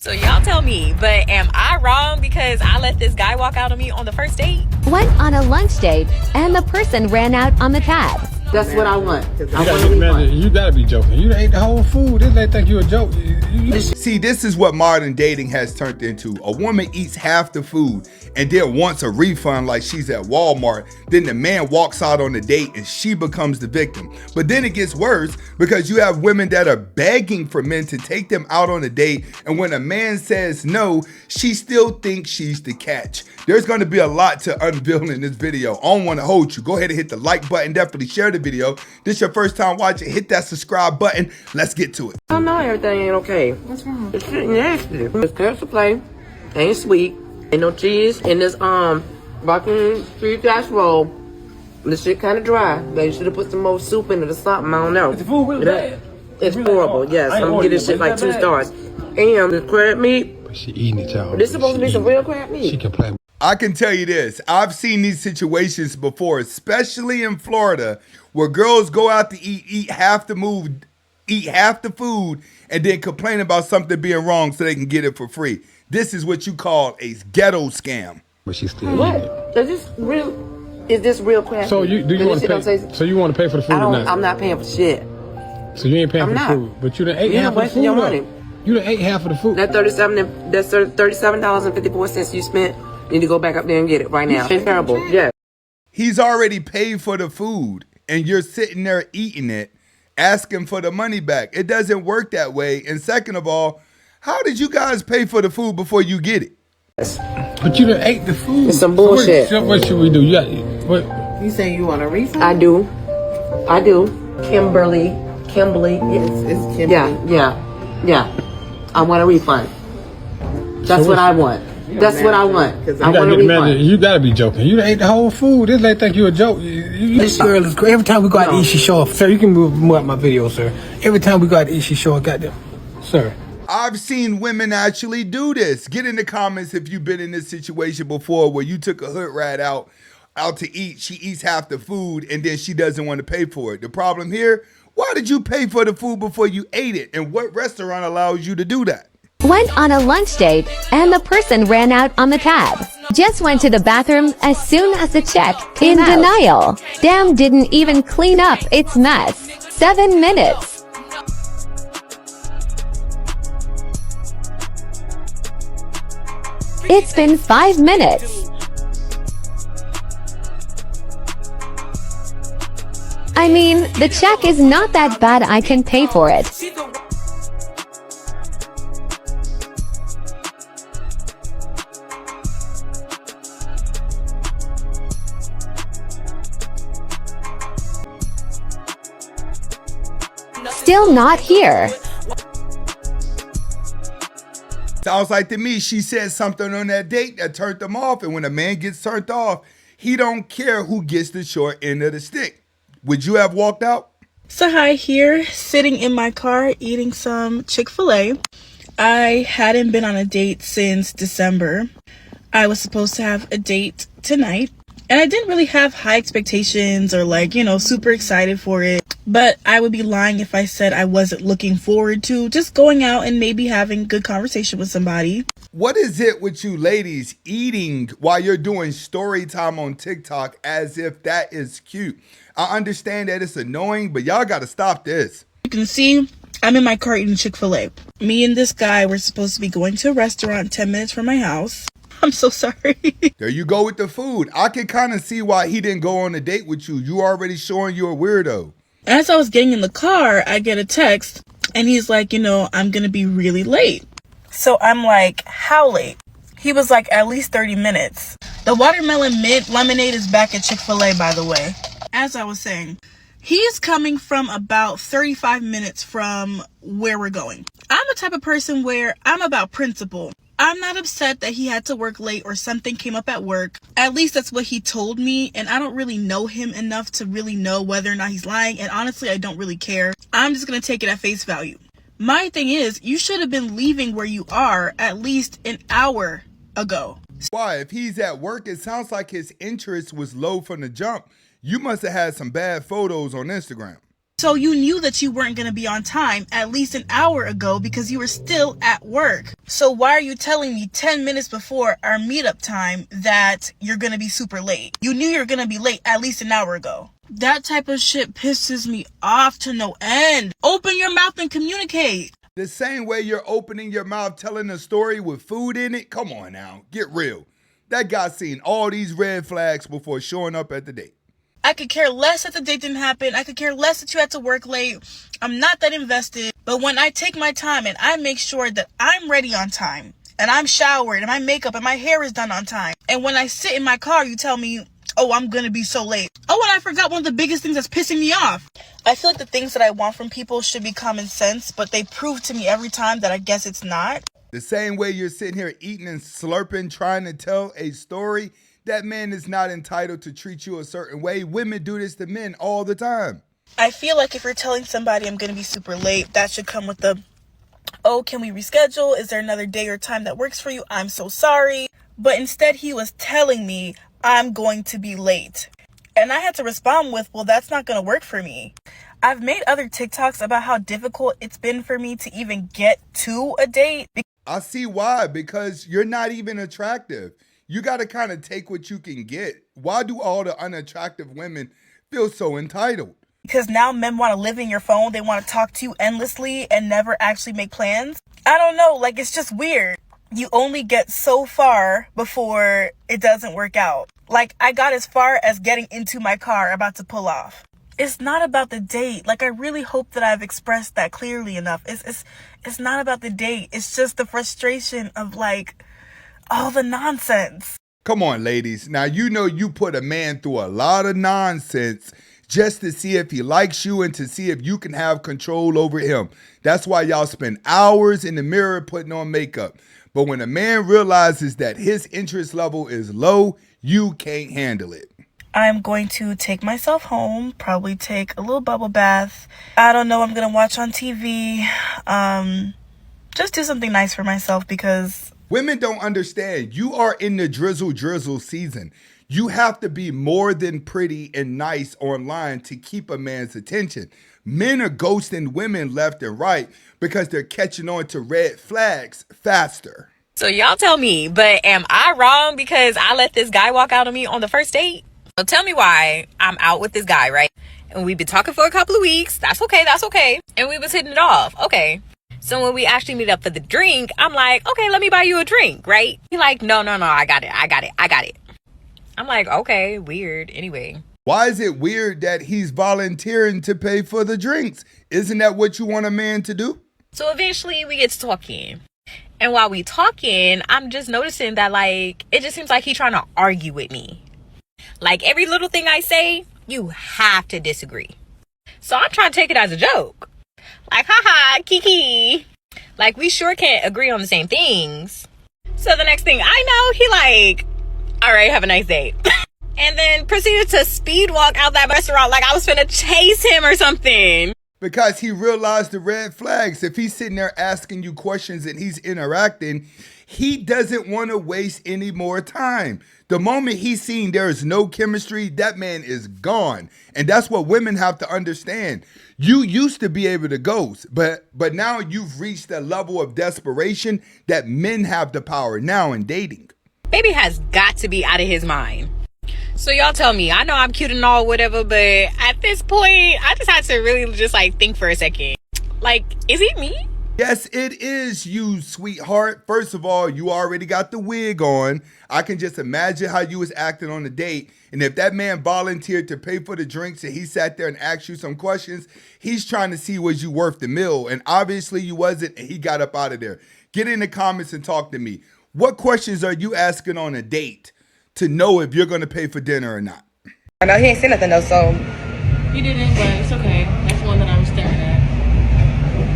So y'all tell me, but am I wrong because I let this guy walk out on me on the first date? Went on a lunch date and the person ran out on the tab. That's what I want. You gotta be joking. You ate the whole food. They think you a joke. See, this is what modern dating has turned into. A woman eats half the food and then wants a refund like she's at Walmart. Then the man walks out on the date and she becomes the victim. But then it gets worse because you have women that are begging for men to take them out on a date. And when a man says no, she still thinks she's the catch. There's going to be a lot to unveil in this video. I don't want to hold you. Go ahead and hit the like button. Definitely share the video. This is your first time watching. Hit that subscribe button. Let's get to it. I know everything ain't okay. What's wrong? It's shit nasty. It's careful play. Ain't sweet. Ain't no cheese. And this broccoli cheese casserole. This shit kind of dry. They should have put some more soup in it or something. I don't know. Is the food really bad? It's really horrible. Hard. Yes, I'm gonna give this shit like 2 stars. And the crab meat. She eating it, y'all. This is supposed to be some real crab meat. She can play. I can tell you this, I've seen these situations before, especially in Florida, where girls go out to eat half the food, and then complain about something being wrong so they can get it for free. This is what you call a ghetto scam. But she's still what? eating it. Is this real crab So meat? you want to pay? So you want to pay for the food or not? I'm not paying for shit. So you ain't paying for the food, but you done ate half of the food. Your money. You done ate half of the food. That's $37.54 you spent. You need to go back up there and get it right now. It's terrible. Yeah. He's already paid for the food, and you're sitting there eating it, asking for the money back. It doesn't work that way. And second of all, how did you guys pay for the food before you get it? But you done ate the food. It's some bullshit. So what should we do? What? You say you want a refund? I do. Kimberly. It's Kimberly. Yeah. I want a refund. That's what I want. That's what I want. I want a refund. You gotta be joking. You done ate the whole food. They think you a joke. This girl is great. Every time we go out to eat, she show off. Sir, you can move out my video, sir. Every time we go out to eat, she show off. Goddamn, sir. I've seen women actually do this. Get in the comments if you've been in this situation before where you took a hood rat out to eat. She eats half the food and then she doesn't want to pay for it. The problem here, why did you pay for the food before you ate it? And what restaurant allows you to do that? Went on a lunch date and the person ran out on the tab. Just went to the bathroom as soon as the check came out. Denial. Damn, didn't even clean up its mess. 7 minutes. It's been 5 minutes. I mean, the check is not that bad. I can pay for it. Still not here. Sounds like to me she said something on that date that turned them off, and when a man gets turned off, he don't care who gets the short end of the stick. Would you have walked out? Sahai here, sitting in my car eating some Chick-fil-A. I hadn't been on a date since December. I was supposed to have a date tonight. And I didn't really have high expectations or super excited for it. But I would be lying if I said I wasn't looking forward to just going out and maybe having good conversation with somebody. What is it with you ladies eating while you're doing story time on TikTok as if that is cute? I understand that it's annoying, but y'all got to stop this. You can see I'm in my car eating Chick-fil-A. Me and this guy were supposed to be going to a restaurant 10 minutes from my house. I'm so sorry. There you go with the food. I can kind of see why he didn't go on a date with you. You already showing you're a weirdo. As I was getting in the car, I get a text and he's like, I'm going to be really late. So I'm like, how late? He was like, at least 30 minutes. The watermelon mint lemonade is back at Chick-fil-A, by the way. As I was saying, he's coming from about 35 minutes from where we're going. I'm the type of person where I'm about principle. I'm not upset that he had to work late or something came up at work. At least that's what he told me, and I don't really know him enough to really know whether or not he's lying, and honestly, I don't really care. I'm just gonna take it at face value. My thing is, you should have been leaving where you are at least an hour ago. Why? If he's at work, it sounds like his interest was low from the jump. You must have had some bad photos on Instagram. So you knew that you weren't going to be on time at least an hour ago because you were still at work. So why are you telling me 10 minutes before our meetup time that you're going to be super late? You knew you were going to be late at least an hour ago. That type of shit pisses me off to no end. Open your mouth and communicate. The same way you're opening your mouth telling a story with food in it? Come on now, get real. That guy seen all these red flags before showing up at the date. I could care less that the date didn't happen. I could care less that you had to work late. I'm not that invested. But when I take my time and I make sure that I'm ready on time and I'm showered and my makeup and my hair is done on time. And when I sit in my car, you tell me, oh, I'm going to be so late. Oh, and I forgot one of the biggest things that's pissing me off. I feel like the things that I want from people should be common sense, but they prove to me every time that I guess it's not. The same way you're sitting here eating and slurping, trying to tell a story, that man is not entitled to treat you a certain way. Women do this to men all the time. I feel like if you're telling somebody I'm going to be super late, that should come with the, oh, can we reschedule? Is there another day or time that works for you? I'm so sorry. But instead he was telling me I'm going to be late. And I had to respond with, well, that's not going to work for me. I've made other TikToks about how difficult it's been for me to even get to a date. I see why, because you're not even attractive. You got to kind of take what you can get. Why do all the unattractive women feel so entitled? Because now men want to live in your phone. They want to talk to you endlessly and never actually make plans. I don't know. Like, it's just weird. You only get so far before it doesn't work out. Like, I got as far as getting into my car about to pull off. It's not about the date. Like, I really hope that I've expressed that clearly enough. It's not about the date. It's just the frustration of, like, all the nonsense. Come on, ladies. Now, you know you put a man through a lot of nonsense just to see if he likes you and to see if you can have control over him. That's why y'all spend hours in the mirror putting on makeup. But when a man realizes that his interest level is low, you can't handle it. I'm going to take myself home, probably take a little bubble bath. I don't know what I'm going to watch on TV. Just do something nice for myself because women don't understand. You are in the drizzle season. You have to be more than pretty and nice online to keep a man's attention. Men are ghosting women left and right because they're catching on to red flags faster. So y'all tell me, but am I wrong because I let this guy walk out on me on the first date? So tell me why I'm out with this guy, right? And we've been talking for a couple of weeks. That's okay. And we was hitting it off. Okay. So when we actually meet up for the drink, I'm like, okay, let me buy you a drink, right? He like, no, I got it. I'm like, okay, weird. Anyway. Why is it weird that he's volunteering to pay for the drinks? Isn't that what you want a man to do? So eventually we get to talking. And while we talking, I'm just noticing that, like, it just seems like he's trying to argue with me. Like, every little thing I say, you have to disagree. So I'm trying to take it as a joke. Like, haha, kiki. Like, we sure can't agree on the same things. So the next thing I know, he like, all right, have a nice day. And then proceeded to speed walk out that restaurant like I was finna chase him or something. Because he realized the red flags. If he's sitting there asking you questions and he's interacting, he doesn't want to waste any more time. The moment he's seen there is no chemistry, that man is gone. And that's what women have to understand. You used to be able to ghost, but now you've reached a level of desperation that men have the power now in dating. Baby has got to be out of his mind. So y'all tell me, I know I'm cute and all, whatever, but at this point, I just had to really just like think for a second. Like, is he me? Yes, it is you, sweetheart. First of all, you already got the wig on. I can just imagine how you was acting on the date. And if that man volunteered to pay for the drinks and he sat there and asked you some questions, he's trying to see was you worth the meal. And obviously you wasn't, and he got up out of there. Get in the comments and talk to me. What questions are you asking on a date to know if you're going to pay for dinner or not? I know he ain't seen nothing though, so You didn't, but it's okay. That's one that I was staring at.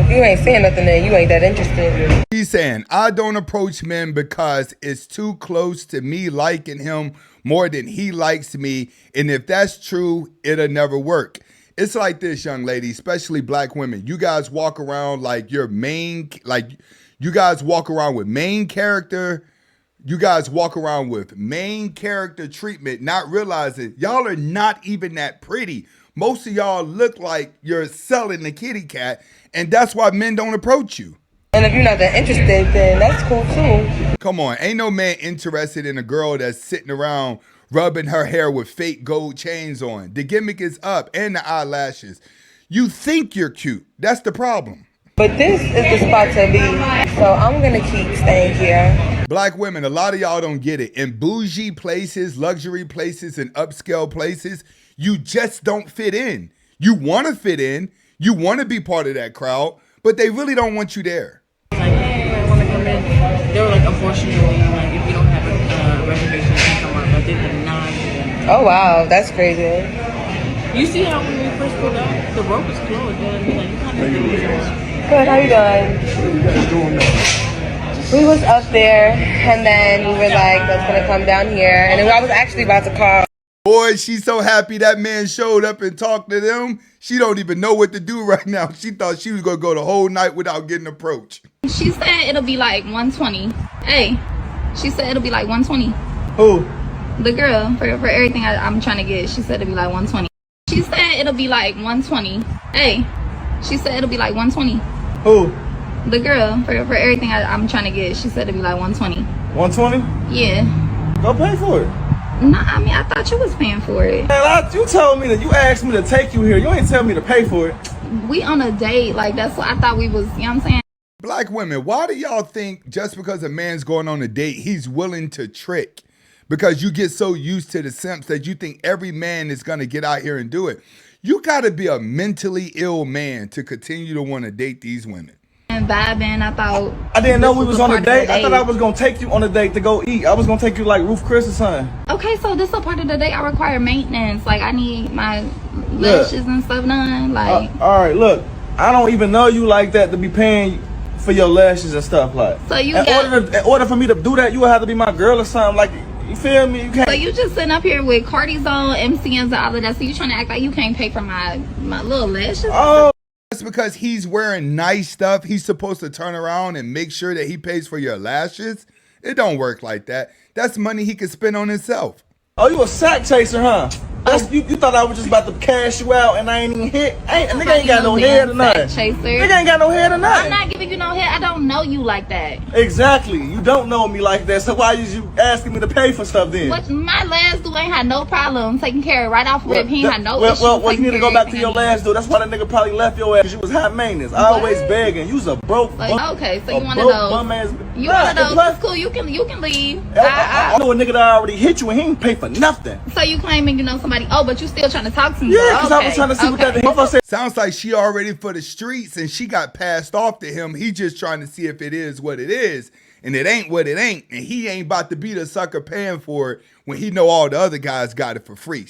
if you ain't seeing nothing, then you ain't that interested. He's saying, I don't approach men because it's too close to me liking him more than he likes me. And if that's true, it'll never work. It's like this, young lady, especially black women. You guys walk around like your main, like you guys walk around with main character. You guys walk around with main character treatment, not realizing y'all are not even that pretty. Most of y'all look like you're selling the kitty cat, and that's why men don't approach you. And if you're not that interested, then that's cool too. Come on, ain't no man interested in a girl that's sitting around rubbing her hair with fake gold chains on. The gimmick is up, and the eyelashes. You think you're cute. That's the problem. But this is the spot to be, so I'm gonna keep staying here. Black women, a lot of y'all don't get it. In bougie places, luxury places, and upscale places, you just don't fit in. You want to fit in. You want to be part of that crowd, but they really don't want you there. Like, hey, I want to come in. They were like, unfortunately, like, if you don't have a reservation, you can come on. But they did not. Oh wow, that's crazy. You see how when we first pulled up, the rope was closed. Like, you kind of Good, how you doing? We was up there, and then we were like, let's gonna come down here. And then I was actually about to call. Boy, she's so happy that man showed up and talked to them. She don't even know what to do right now. She thought she was going to go the whole night without getting approached. She said it'll be like 120. Hey, she said it'll be like 120. Who? The girl, for everything I'm trying to get, she said it'll be like 120. She said it'll be like 120. Hey, she said it'll be like 120. Who? The girl, for everything I'm trying to get, she said it'll be like 120. 120? Yeah. Go pay for it. Nah, I mean, I thought you was paying for it. Man, you told me that you asked me to take you here. You ain't tell me to pay for it. We on a date, like, that's what I thought we was, you know what I'm saying? Black women, why do y'all think just because a man's going on a date, he's willing to trick? Because you get so used to the simps that you think every man is going to get out here and do it. You got to be a mentally ill man to continue to want to date these women. And vibing, I thought. I didn't know we was on a date. I thought I was going to take you on a date to go eat. I was going to take you like Ruth Chris or something. Okay, so this is a part of the day I require maintenance. Like, I need my lashes and stuff done. Like, all right, look, I don't even know you like that to be paying for your lashes and stuff like. So you in order for me to do that, you would have to be my girl or something. Like, you feel me? You can't. So you just sitting up here with cortisone, MCNs, and all of that. So you trying to act like you can't pay for my little lashes? Oh. That's because he's wearing nice stuff. He's supposed to turn around and make sure that he pays for your lashes. It don't work like that. That's money he could spend on himself. Oh, you a sack chaser, huh? You thought I was just about to cash you out and I ain't even hit? Nigga ain't got no head or nothing. Nigga ain't got no head or nothing. I'm not giving you no head. I don't know you like that. Exactly. You don't know me like that, so why is you asking me to pay for stuff then? What, my last dude ain't had no problem taking care of right off rip. He ain't had no issues. Well, you need to go back to your last dude. That's why that nigga probably left your ass. Because you was high maintenance. I always begging. You was a broke okay, so you one of those. You one of those. It's cool. You can leave. I know a nigga that already hit you and he ain't pay for nothing. So you claiming you know somebody? Oh, but you still trying to talk to me? Yeah, because I was trying to see what that said. Sounds like she already for the streets and she got passed off to him. He just trying to see if it is what it is, and it ain't what it ain't, and he ain't about to be the sucker paying for it when he know all the other guys got it for free.